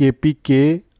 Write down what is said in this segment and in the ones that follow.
KPK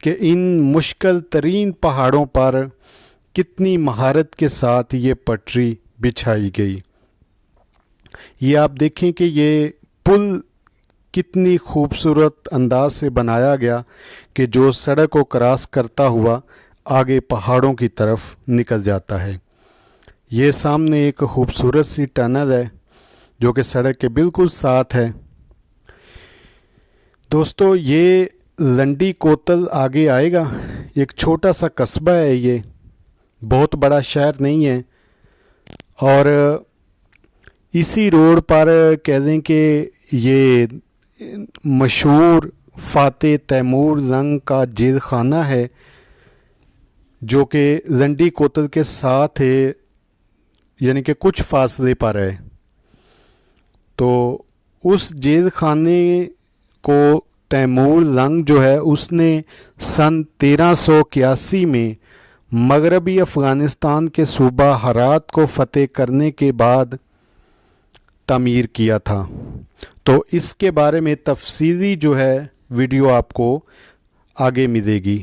کہ ان مشکل ترین پہاڑوں پر کتنی مہارت کے ساتھ یہ پٹری بچھائی گئی۔ یہ آپ دیکھیں کہ یہ پل کتنی خوبصورت انداز سے بنایا گیا کہ جو سڑک کو کراس کرتا ہوا آگے پہاڑوں کی طرف نکل جاتا ہے۔ یہ سامنے ایک خوبصورت سی ٹنل ہے جو کہ سڑک کے بالکل ساتھ ہے۔ دوستو یہ لنڈی کوتل آگے آئے گا، ایک چھوٹا سا قصبہ ہے، یہ بہت بڑا شہر نہیں ہے، اور اسی روڈ پر کہہ دیں کہ یہ مشہور فاتح تیمور لنگ کا جیل خانہ ہے جو کہ لنڈی کوتل کے ساتھ ہے، یعنی کہ کچھ فاصلے پر ہے۔ تو اس جیل خانے کو تیمور لنگ جو ہے اس نے سن 1381 میں مغربی افغانستان کے صوبہ ہرات کو فتح کرنے کے بعد تعمیر کیا تھا۔ تو اس کے بارے میں تفصیلی جو ہے ویڈیو آپ کو آگے ملے گی۔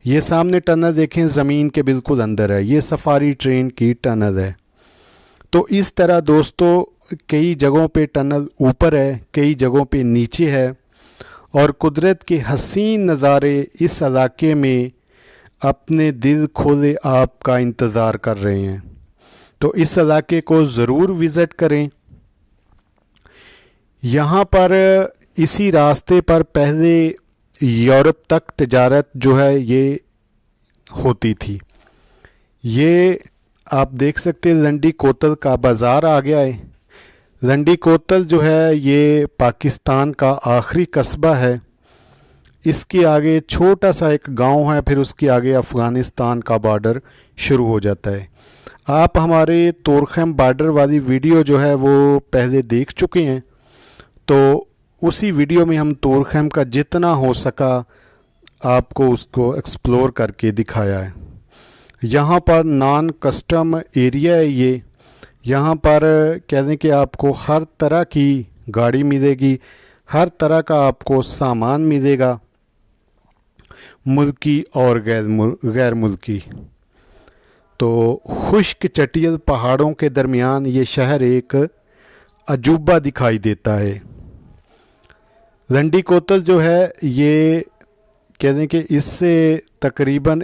یہ سامنے ٹنل دیکھیں زمین کے بالکل اندر ہے، یہ سفاری ٹرین کی ٹنل ہے۔ تو اس طرح دوستو کئی جگہوں پہ ٹنل اوپر ہے، کئی جگہوں پہ نیچے ہے، اور قدرت کے حسین نظارے اس علاقے میں اپنے دل کھولے آپ کا انتظار کر رہے ہیں۔ تو اس علاقے کو ضرور وزٹ کریں۔ یہاں پر اسی راستے پر پہلے یورپ تک تجارت جو ہے یہ ہوتی تھی۔ یہ آپ دیکھ سکتے ہیں لنڈی کوتل کا بازار آ گیا ہے۔ لنڈی کوتل جو ہے یہ پاکستان کا آخری قصبہ ہے۔ اس کے آگے چھوٹا سا ایک گاؤں ہے، پھر اس کے آگے افغانستان کا بارڈر شروع ہو جاتا ہے۔ آپ ہمارے طورخم بارڈر والی ویڈیو جو ہے وہ پہلے دیکھ چکے ہیں، تو اسی ویڈیو میں ہم طورخم کا جتنا ہو سکا آپ کو اس کو ایکسپلور کر کے دکھایا ہے۔ یہاں پر نان کسٹم ایریا ہے، یہ یہاں پر کہہ دیں کہ آپ کو ہر طرح کی گاڑی ملے گی، ہر طرح کا آپ کو سامان ملے گا، ملکی اور غیر ملکی۔ تو خشک چٹیل پہاڑوں کے درمیان یہ شہر ایک عجوبہ دکھائی دیتا ہے۔ لنڈی کوتل جو ہے یہ کہہ دیں کہ اس سے تقریباً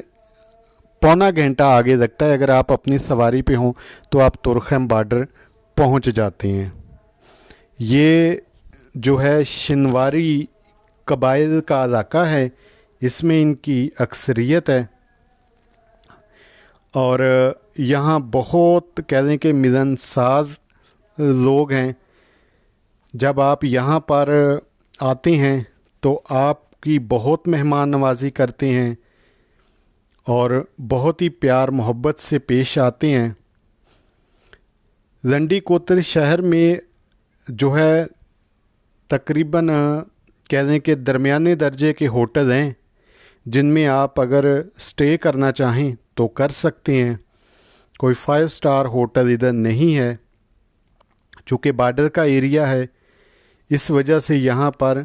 پونا گھنٹہ آگے لگتا ہے۔ اگر آپ اپنی سواری پہ ہوں تو آپ طورخم بارڈر پہنچ جاتے ہیں۔ یہ جو ہے شنواری قبائل کا علاقہ ہے، اس میں ان کی اکثریت ہے، اور یہاں بہت کہہ دیں کہ ملن ساز لوگ ہیں۔ جب آپ یہاں پر آتے ہیں تو آپ کی بہت مہمان نوازی کرتے ہیں اور بہت ہی پیار محبت سے پیش آتے ہیں۔ لنڈی کوتل شہر میں جو ہے تقریباً کہہ دیں کہ درمیانے درجے کے ہوٹل ہیں جن میں آپ اگر سٹے کرنا چاہیں تو کر سکتے ہیں۔ کوئی 5 سٹار ہوٹل ادھر نہیں ہے، چونکہ بارڈر کا ایریا ہے، اس وجہ سے یہاں پر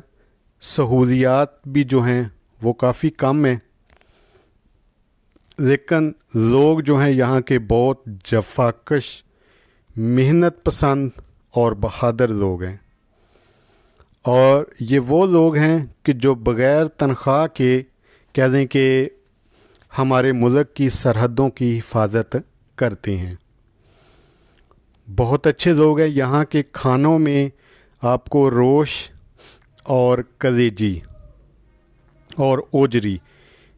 سہولیات بھی جو ہیں وہ کافی کم ہیں، لیکن لوگ جو ہیں یہاں کے بہت جفاکش، محنت پسند اور بہادر لوگ ہیں، اور یہ وہ لوگ ہیں کہ جو بغیر تنخواہ کے کہہ دیں کہ ہمارے ملک کی سرحدوں کی حفاظت کرتے ہیں۔ بہت اچھے لوگ ہیں۔ یہاں کے کھانوں میں آپ کو روش اور کلیجی اور اوجری،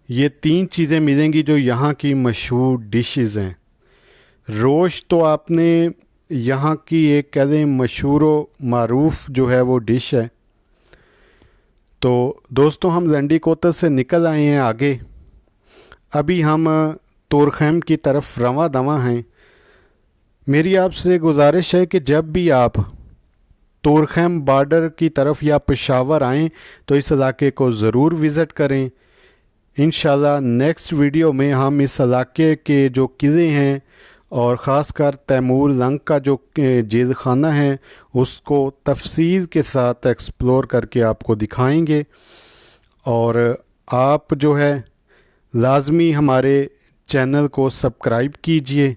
یہ 3 چیزیں ملیں گی جو یہاں کی مشہور ڈشز ہیں۔ روش تو آپ نے یہاں کی ایک کہہ دیں مشہور و معروف جو ہے وہ ڈش ہے۔ تو دوستوں ہم لنڈی کوتل سے نکل آئے ہیں آگے، ابھی ہم طورخم کی طرف رواں دواں ہیں۔ میری آپ سے گزارش ہے کہ جب بھی آپ طورخم بارڈر کی طرف یا پشاور آئیں تو اس علاقے کو ضرور وزٹ کریں۔ انشاءاللہ نیکسٹ ویڈیو میں ہم اس علاقے کے جو قلعے ہیں اور خاص کر تیمور لنگ کا جو جیل خانہ ہے اس کو تفصیل کے ساتھ ایکسپلور کر کے آپ کو دکھائیں گے، اور آپ جو ہے لازمی ہمارے چینل کو سبسکرائب کیجئے،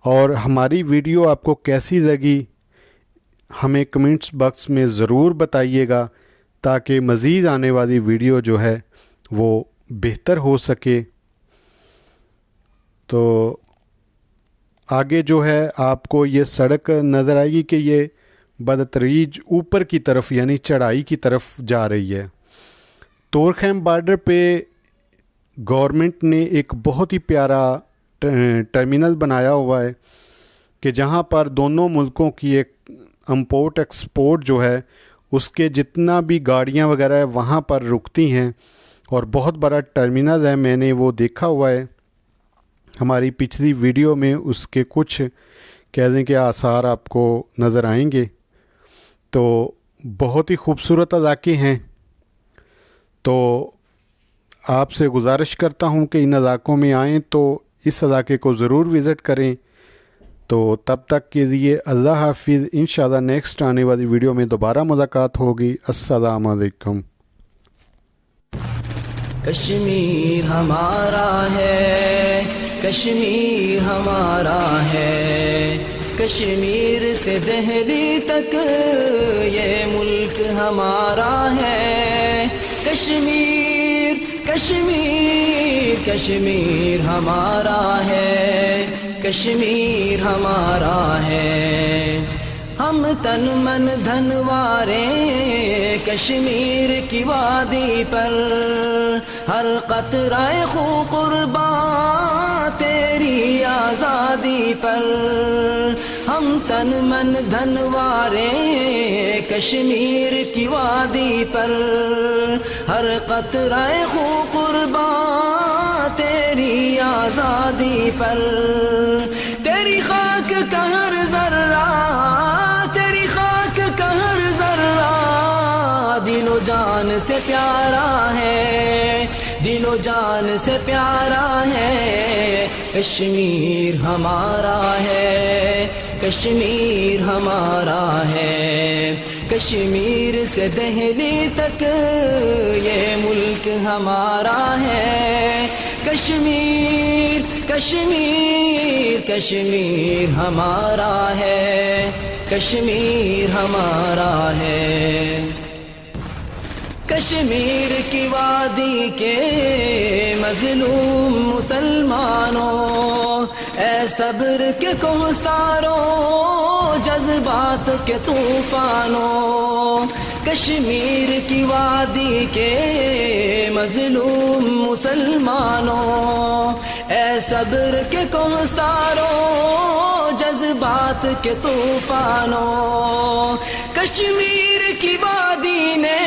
اور ہماری ویڈیو آپ کو کیسی لگی ہمیں کمنٹس باکس میں ضرور بتائیے گا، تاکہ مزید آنے والی ویڈیو جو ہے وہ بہتر ہو سکے۔ تو آگے جو ہے آپ کو یہ سڑک نظر آئے گی کہ یہ بدتریج اوپر کی طرف یعنی چڑھائی کی طرف جا رہی ہے۔ طورخیم بارڈر پہ گورنمنٹ نے ایک بہت ہی پیارا ٹرمینل بنایا ہوا ہے کہ جہاں پر دونوں ملکوں کی ایک امپورٹ ایکسپورٹ جو ہے اس کے جتنا بھی گاڑیاں وغیرہ ہے وہاں پر رکتی ہیں، اور بہت بڑا ٹرمینل ہے، میں نے وہ دیکھا ہوا ہے۔ ہماری پچھلی ویڈیو میں اس کے کچھ کہہ دیں کہ آثار آپ کو نظر آئیں گے۔ تو بہت ہی خوبصورت علاقے ہیں، تو آپ سے گزارش کرتا ہوں کہ ان علاقوں میں آئیں تو اس علاقے کو ضرور وزٹ کریں۔ تو تب تک کے لیے اللہ حافظ، انشاءاللہ نیکسٹ آنے والی ویڈیو میں دوبارہ ملاقات ہوگی۔ السلام علیکم۔ کشمیر ہمارا ہے، کشمیر ہمارا ہے، کشمیر سے دہلی تک یہ ملک ہمارا ہے۔ کشمیر کشمیر کشمیر ہمارا ہے، کشمیر ہمارا ہے۔ ہم تن من دھن وارے کشمیر کی وادی پر، ہر قطرہ خون قرباں تیری آزادی پر۔ ہم تن من دھن وارے کشمیر کی وادی پر، ہر قطرہ خون قرباں تیری آزادی پر۔ تیری خاک کا ہر ذرہ، تیری خاک کا ہر ذرہ دل و جان سے پیارا ہے، دل و جان سے پیارا ہے۔ کشمیر ہمارا ہے، کشمیر ہمارا ہے، کشمیر سے دہلی تک یہ ملک ہمارا ہے۔ کشمیر کشمیر کشمیر ہمارا ہے، کشمیر ہمارا ہے۔ کشمیر کی وادی کے مظلوم مسلمانوں، اے صبر کے کوثروں، جذبات کے طوفانوں۔ کشمیر کی وادی کے مظلوم مسلمانوں، اے صبر کے کوثروں، جذبات کے طوفانوں۔ کشمیر کی وادی نے،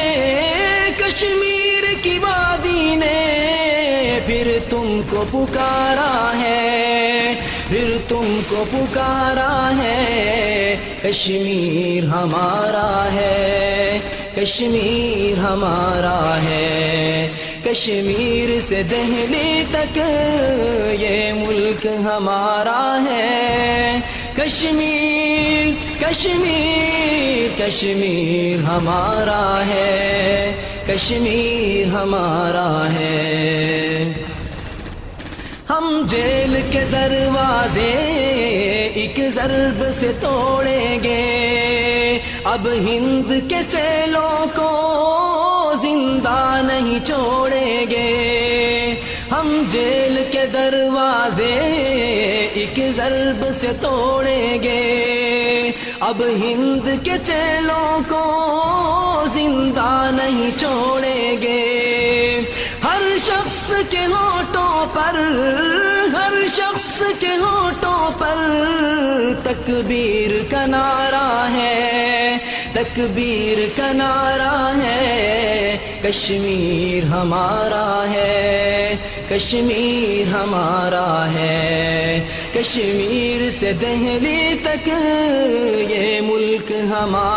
کشمیر کی وادی نے پھر تم کو پکارا ہے، پھر تم کو پکارا ہے۔ کشمیر ہمارا ہے، کشمیر ہمارا ہے، کشمیر سے دہلی تک یہ ملک ہمارا ہے۔ کشمیر کشمیر کشمیر ہمارا ہے، کشمیر ہمارا ہے۔ ہم جیل کے دروازے ایک ضرب سے توڑیں گے، اب ہند کے چیلوں کو زندہ نہیں چھوڑیں گے۔ ہم جیل کے دروازے ایک ضرب سے توڑیں گے، اب ہند کے چیلوں کو زندہ نہیں چھوڑیں گے۔ ہر شخص کے ہونٹوں پر، ہر شخص کے ہونٹوں پر تکبیر کا نعرہ ہے، تکبیر کا نعرہ ہے۔ کشمیر ہمارا ہے، کشمیر ہمارا ہے، کشمیر سے دہلی تک یہ ملک ہمارا